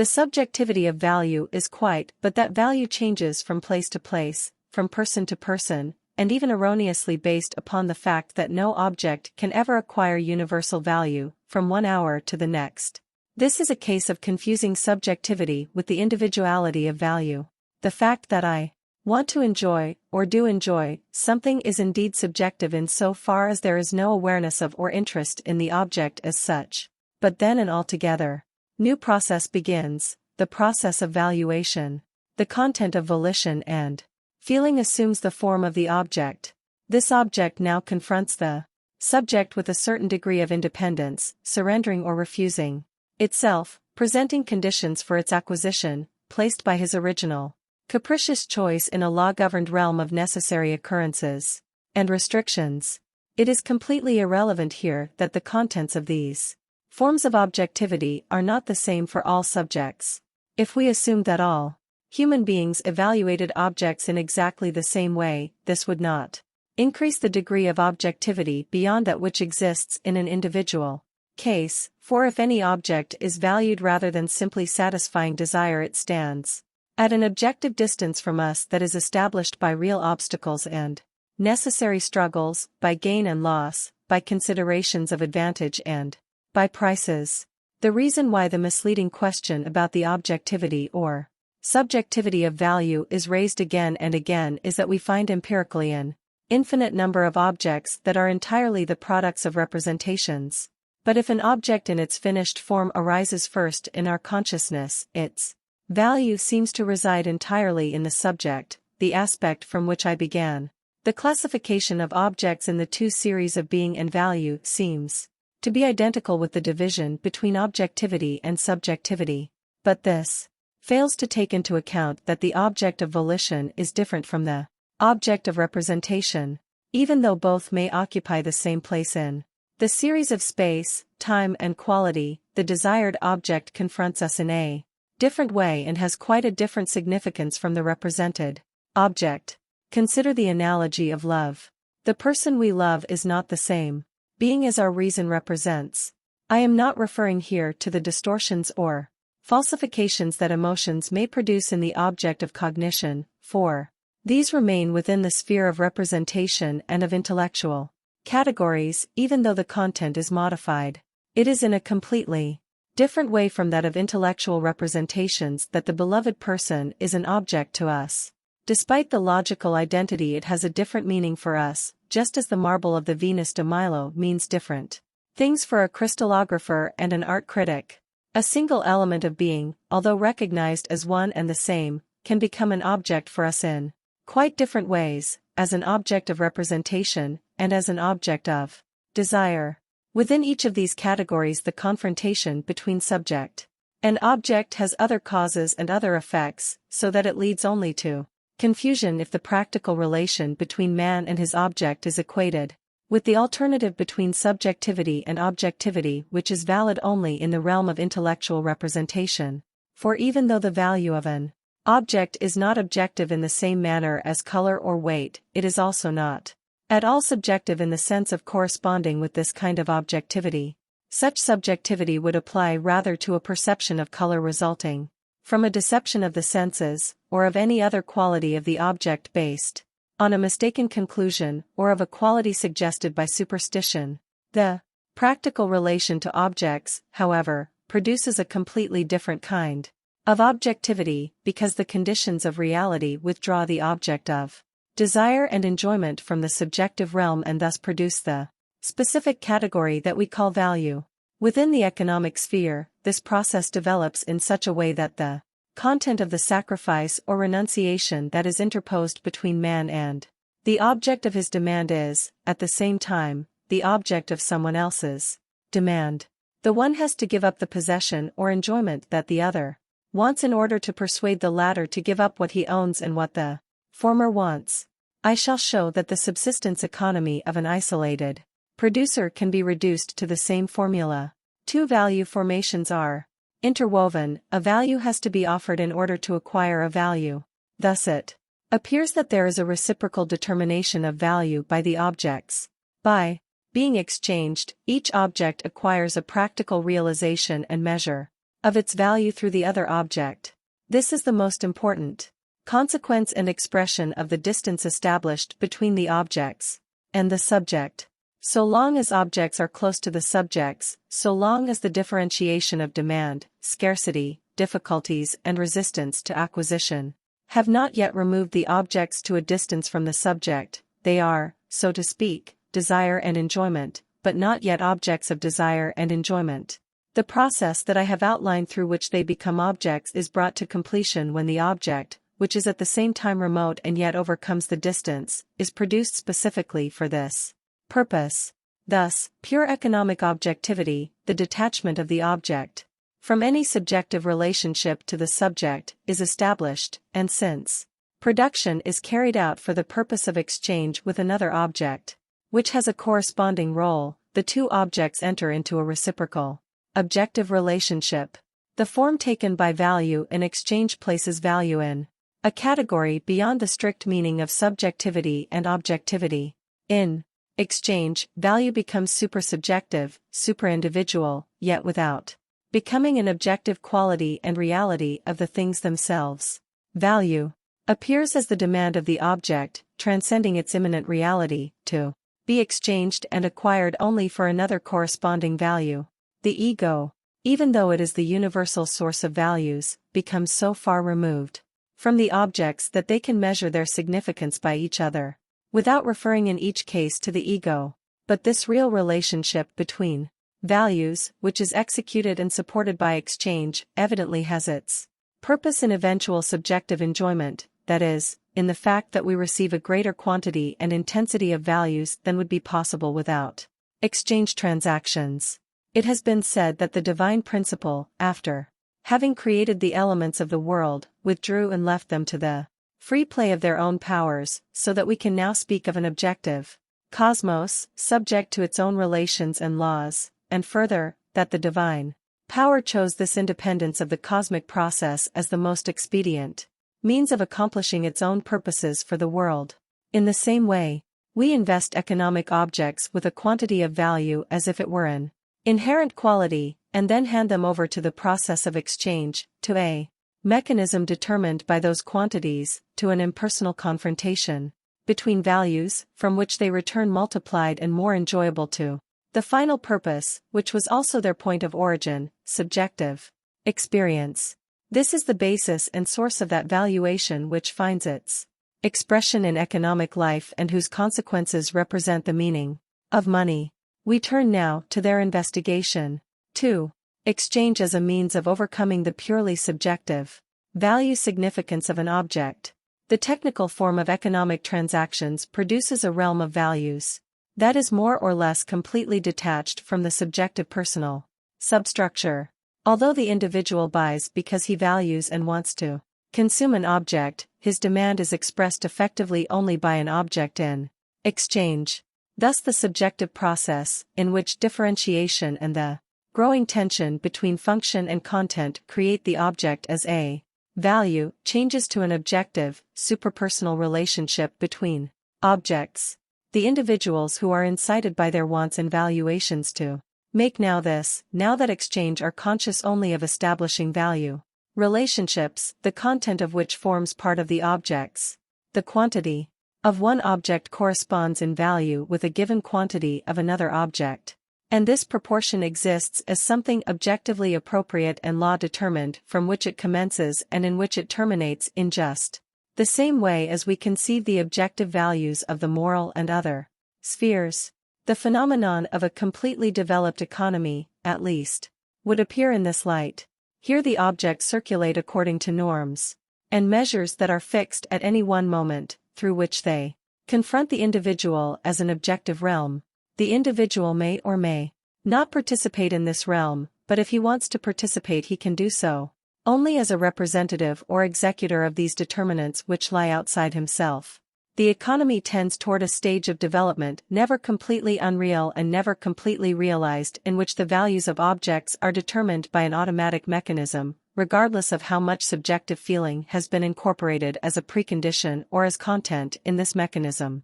The subjectivity of value is quite, but that value changes from place to place, from person to person, and even erroneously based upon the fact that no object can ever acquire universal value, from one hour to the next. This is a case of confusing subjectivity with the individuality of value. The fact that I want to enjoy, or do enjoy, something is indeed subjective in so far as there is no awareness of or interest in the object as such. But then an altogether new process begins, the process of valuation. The content of volition and feeling assumes the form of the object. This object now confronts the subject with a certain degree of independence, surrendering or refusing itself, presenting conditions for its acquisition, placed by his original capricious choice in a law-governed realm of necessary occurrences and restrictions. It is completely irrelevant here that the contents of these forms of objectivity are not the same for all subjects. If we assumed that all human beings evaluated objects in exactly the same way, this would not increase the degree of objectivity beyond that which exists in an individual case, for if any object is valued rather than simply satisfying desire, it stands at an objective distance from us that is established by real obstacles and necessary struggles, by gain and loss, by considerations of advantage and by prices. The reason why the misleading question about the objectivity or subjectivity of value is raised again and again is that we find empirically an infinite number of objects that are entirely the products of representations. But if an object in its finished form arises first in our consciousness, its value seems to reside entirely in the subject, the aspect from which I began. The classification of objects in the two series of being and value seems to be identical with the division between objectivity and subjectivity. But this fails to take into account that the object of volition is different from the object of representation, even though both may occupy the same place in the series of space, time and quality. The desired object confronts us in a different way and has quite a different significance from the represented object. Consider the analogy of love. The person we love is not the same being as our reason represents. I am not referring here to the distortions or falsifications that emotions may produce in the object of cognition, for these remain within the sphere of representation and of intellectual categories, even though the content is modified. It is in a completely different way from that of intellectual representations that the beloved person is an object to us. Despite the logical identity, it has a different meaning for us, just as the marble of the Venus de Milo means different things for a crystallographer and an art critic. A single element of being, although recognized as one and the same, can become an object for us in quite different ways, as an object of representation, and as an object of desire. Within each of these categories, the confrontation between subject and object has other causes and other effects, so that it leads only to confusion if the practical relation between man and his object is equated with the alternative between subjectivity and objectivity, which is valid only in the realm of intellectual representation. For even though the value of an object is not objective in the same manner as color or weight, it is also not at all subjective in the sense of corresponding with this kind of objectivity. Such subjectivity would apply rather to a perception of color resulting from a deception of the senses, or of any other quality of the object based on a mistaken conclusion, or of a quality suggested by superstition. The practical relation to objects, however, produces a completely different kind of objectivity, because the conditions of reality withdraw the object of desire and enjoyment from the subjective realm and thus produce the specific category that we call value. Within the economic sphere, this process develops in such a way that the content of the sacrifice or renunciation that is interposed between man and the object of his demand is, at the same time, the object of someone else's demand. The one has to give up the possession or enjoyment that the other wants in order to persuade the latter to give up what he owns and what the former wants. I shall show that the subsistence economy of an isolated producer can be reduced to the same formula. Two value formations are interwoven. A value has to be offered in order to acquire a value. Thus it appears that there is a reciprocal determination of value by the objects. By being exchanged, each object acquires a practical realization and measure. of its value through the other object. This is the most important consequence and expression of the distance established between the objects and the subject. So long as objects are close to the subjects, so long as the differentiation of demand, scarcity, difficulties and resistance to acquisition have not yet removed the objects to a distance from the subject, they are, so to speak, desire and enjoyment, but not yet objects of desire and enjoyment. The process that I have outlined through which they become objects is brought to completion when the object, which is at the same time remote and yet overcomes the distance, is produced specifically for this purpose. Thus, pure economic objectivity, the detachment of the object from any subjective relationship to the subject, is established, and since production is carried out for the purpose of exchange with another object, which has a corresponding role, the two objects enter into a reciprocal objective relationship. The form taken by value in exchange places value in a category beyond the strict meaning of subjectivity and objectivity. In exchange, value becomes supersubjective, superindividual, yet without becoming an objective quality and reality of the things themselves. Value appears as the demand of the object, transcending its immanent reality, to be exchanged and acquired only for another corresponding value. The ego, even though it is the universal source of values, becomes so far removed from the objects that they can measure their significance by each other, without referring in each case to the ego. But this real relationship between values, which is executed and supported by exchange, evidently has its purpose in eventual subjective enjoyment, that is, in the fact that we receive a greater quantity and intensity of values than would be possible without exchange transactions. It has been said that the divine principle, after having created the elements of the world, withdrew and left them to the free play of their own powers, so that we can now speak of an objective cosmos, subject to its own relations and laws, and further, that the divine power chose this independence of the cosmic process as the most expedient means of accomplishing its own purposes for the world. In the same way, we invest economic objects with a quantity of value as if it were an inherent quality, and then hand them over to the process of exchange, to a mechanism determined by those quantities, to an impersonal confrontation between values, from which they return multiplied and more enjoyable to the final purpose, which was also their point of origin, subjective experience. This is the basis and source of that valuation which finds its expression in economic life and whose consequences represent the meaning of money. We turn now to their investigation. 2. Exchange as a means of overcoming the purely subjective value significance of an object. The technical form of economic transactions produces a realm of values that is more or less completely detached from the subjective personal substructure. Although the individual buys because he values and wants to consume an object, his demand is expressed effectively only by an object in exchange. Thus the subjective process, in which differentiation and the growing tension between function and content create the object as a value, changes to an objective, superpersonal relationship between objects. The individuals who are incited by their wants and valuations to make now that exchange are conscious only of establishing value relationships, the content of which forms part of the objects. The quantity of one object corresponds in value with a given quantity of another object, and this proportion exists as something objectively appropriate and law-determined from which it commences and in which it terminates in just the same way as we conceive the objective values of the moral and other spheres. The phenomenon of a completely developed economy, at least, would appear in this light. Here the objects circulate according to norms and measures that are fixed at any one moment, through which they confront the individual as an objective realm. The individual may or may not participate in this realm, but if he wants to participate he can do so only as a representative or executor of these determinants which lie outside himself. The economy tends toward a stage of development never completely unreal and never completely realized, in which the values of objects are determined by an automatic mechanism, regardless of how much subjective feeling has been incorporated as a precondition or as content in this mechanism.